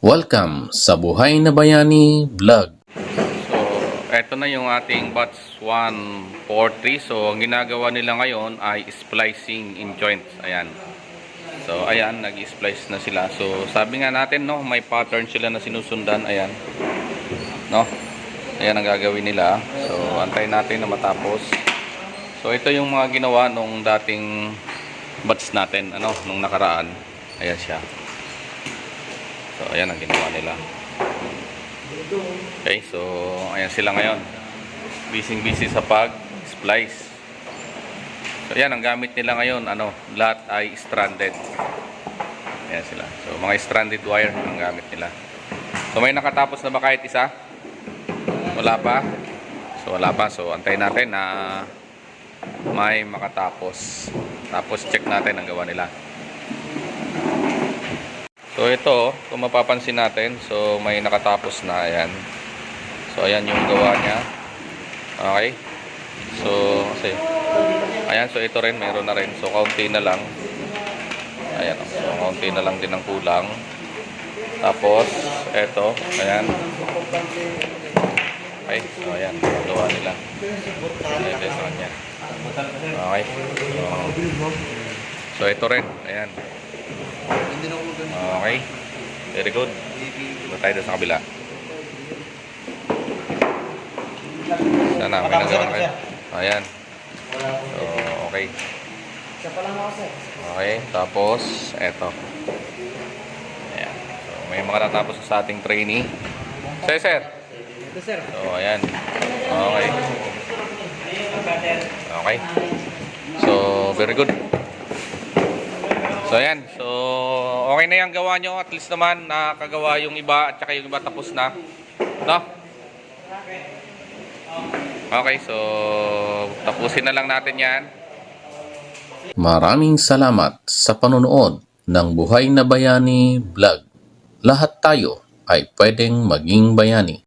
Welcome sa Buhay na Bayani Vlog. So, eto na yung ating batch 143. So, ang ginagawa nila ngayon ay splicing in joints. Ayan. So, ayan, nag-splice na sila. So, sabi nga natin, no, may pattern sila na sinusundan. Ayan. No? Ayan ang gagawin nila. So, antayin natin na matapos. So, ito yung mga ginawa nung dating batch natin, ano, nung nakaraan. Ayan siya. So, ayan ang ginawa nila. Okay, so ayan sila ngayon. Busy sa pag-splice. So, ayan ang gamit nila ngayon, ano, lahat ay stranded. Ayan sila. So, mga stranded wire ang gamit nila. So, may nakatapos na ba kahit isa? Wala pa? So, wala pa. So, antayin natin na may makatapos. Tapos, check natin ang gawa nila. So ito, kung mapapansin natin, so may nakatapos na, ayan. So ayan yung gawa niya. Okay. So kasi ayan, so ito rin meron na rin. So kaunti na lang. Ayan, so kaunti na lang din ang kulang. Tapos ito, ayan. Okay, so ayan, gawa nila. Ito sa kanya. Okay. So ito rin, ayan. Okay. Very good. Ito tayo sa kabila. Sana, may nagawa na kayo. Ayan. So, okay. Okay, tapos, eto. Ayan. So, may mga natapos sa ating trainee. Sir. So, ayan. Okay. Okay. So, very good. So ayan, so okay na yung gawa nyo, at least naman nakagawa yung iba at saka yung iba tapos na. No? Okay, so tapusin na lang natin yan. Maraming salamat sa panonood ng Buhay na Bayani Vlog. Lahat tayo ay pwedeng maging bayani.